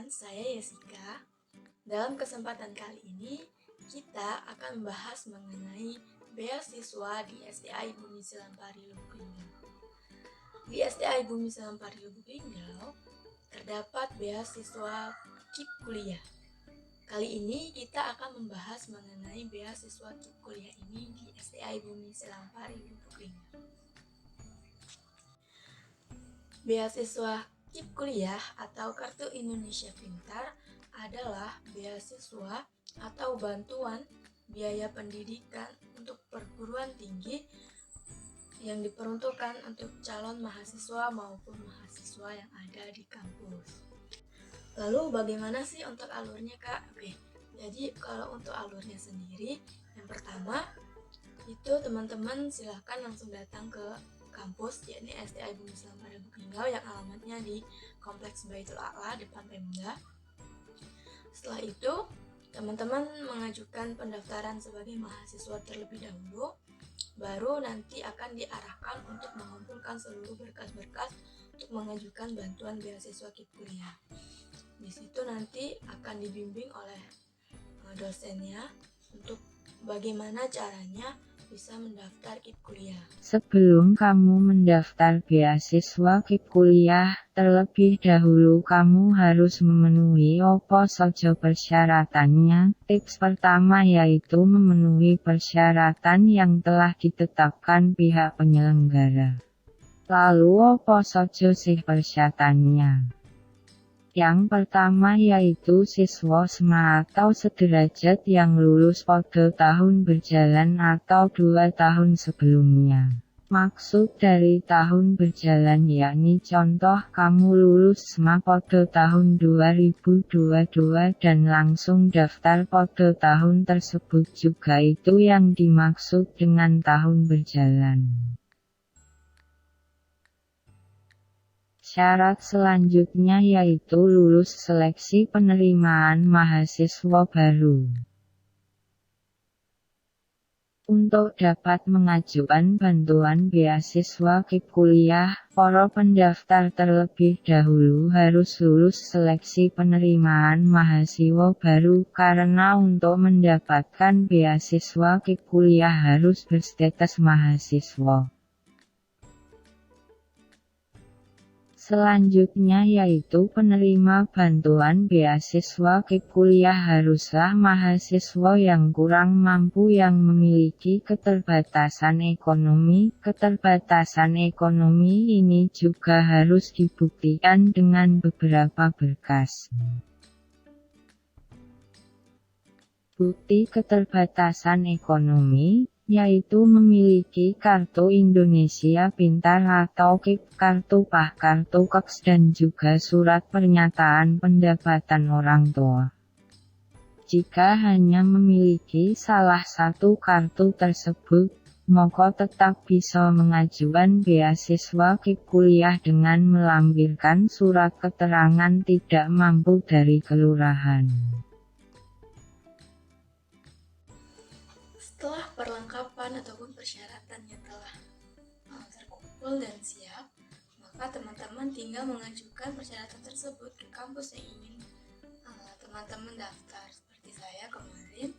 teman-teman, saya Yesika. Dalam kesempatan kali ini, kita akan membahas mengenai beasiswa di STI Bumi Selampari Lubuk Linggau. Di STI Bumi Selampari Lubuk Linggau, terdapat beasiswa KIP kuliah. Kali ini kita akan membahas mengenai beasiswa KIP kuliah ini di STI Bumi Selampari Lubuk Linggau. Beasiswa KIP kuliah atau Kartu Indonesia Pintar adalah beasiswa atau bantuan biaya pendidikan untuk perguruan tinggi yang diperuntukkan untuk calon mahasiswa maupun mahasiswa yang ada di kampus. Lalu bagaimana sih untuk alurnya, Kak? Oke, jadi kalau untuk alurnya sendiri, yang pertama itu teman-teman silahkan langsung datang ke kampus, yakni STI Bumi Selampari Lubuk Linggau yang alamatnya di Kompleks Baitul A'la depan Pemda. Setelah itu, teman-teman mengajukan pendaftaran sebagai mahasiswa terlebih dahulu, baru nanti akan diarahkan untuk mengumpulkan seluruh berkas-berkas untuk mengajukan bantuan beasiswa KIP kuliah. Di situ nanti akan dibimbing oleh dosennya untuk bagaimana caranya bisa mendaftar KIP kuliah. Sebelum kamu mendaftar beasiswa KIP kuliah, terlebih dahulu kamu harus memenuhi apa saja persyaratannya. Tips pertama yaitu memenuhi persyaratan yang telah ditetapkan pihak penyelenggara. Lalu apa saja sih persyaratannya? Yang pertama yaitu siswa SMA atau sederajat yang lulus pada tahun berjalan atau 2 tahun sebelumnya. Maksud dari tahun berjalan yakni contoh kamu lulus SMA pada tahun 2022 dan langsung daftar pada tahun tersebut juga itu yang dimaksud dengan tahun berjalan. Syarat selanjutnya yaitu lulus seleksi penerimaan mahasiswa baru. Untuk dapat mengajukan bantuan beasiswa KIP kuliah, para pendaftar terlebih dahulu harus lulus seleksi penerimaan mahasiswa baru karena untuk mendapatkan beasiswa KIP kuliah harus berstatus mahasiswa. Selanjutnya yaitu penerima bantuan beasiswa KIP kuliah haruslah mahasiswa yang kurang mampu yang memiliki keterbatasan ekonomi. Keterbatasan ekonomi ini juga harus dibuktikan dengan beberapa berkas. Bukti keterbatasan ekonomi yaitu memiliki Kartu Indonesia Pintar atau KIP, kartu PAH, kartu KEKS dan juga surat pernyataan pendapatan orang tua. Jika hanya memiliki salah satu kartu tersebut, maka tetap bisa mengajukan beasiswa KIP kuliah dengan melampirkan surat keterangan tidak mampu dari kelurahan. Setelah perlengkapan ataupun persyaratannya telah terkumpul dan siap, maka teman-teman tinggal mengajukan persyaratan tersebut ke kampus yang ingin teman-teman daftar. Seperti saya kemarin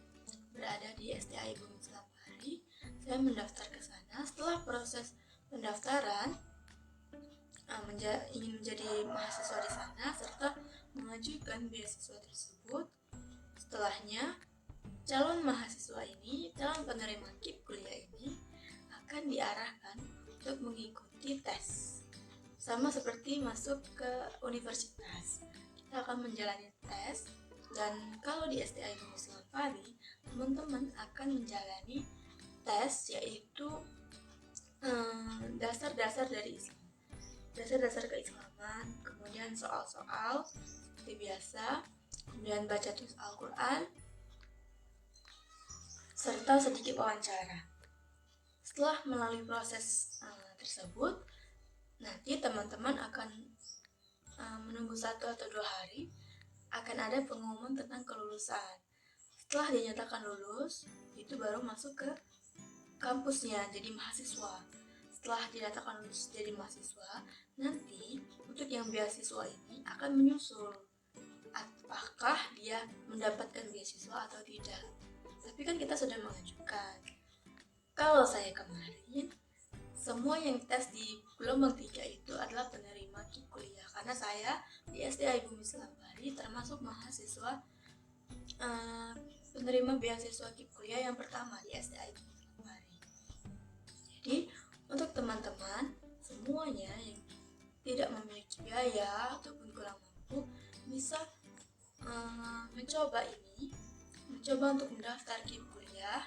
berada di STI Bumi Selampari, saya mendaftar ke sana. Setelah proses pendaftaran, ingin menjadi mahasiswa di sana serta mengajukan beasiswa tersebut. Setelahnya, calon mahasiswa ini, calon penerima KIP kuliah ini akan diarahkan untuk mengikuti tes. Sama seperti masuk ke universitas, kita akan menjalani tes. Dan kalau di STI Bumi Selampari, teman-teman akan menjalani tes yaitu dasar-dasar dari Islam, dasar-dasar keislaman, kemudian soal-soal seperti biasa, kemudian baca tulis Al-Quran, serta sedikit wawancara. Setelah melalui proses tersebut, nanti teman-teman akan menunggu 1 atau 2 hari, akan ada pengumuman tentang kelulusan. Setelah dinyatakan lulus, itu baru masuk ke kampusnya jadi mahasiswa. Setelah dinyatakan lulus jadi mahasiswa, nanti untuk yang beasiswa ini akan menyusul apakah dia mendapatkan beasiswa atau tidak. Tapi kan kita sudah mengajukan. Kalau saya kemarin, semua yang tes di gelombang 3 itu adalah penerima KIP kuliah, karena saya di SDA Ibu Mislam Bari termasuk mahasiswa penerima beasiswa KIP kuliah yang pertama di SDA Ibu Mislam Bari. Jadi untuk teman-teman semuanya yang tidak memiliki biaya ataupun kurang mampu bisa mencoba untuk mendaftar KIP kuliah.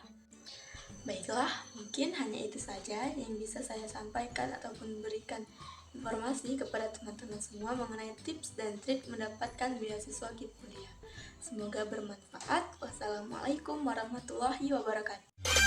Baiklah, mungkin hanya itu saja yang bisa saya sampaikan ataupun berikan informasi kepada teman-teman semua mengenai tips dan trik mendapatkan beasiswa KIP kuliah. Semoga bermanfaat. Wassalamualaikum warahmatullahi wabarakatuh.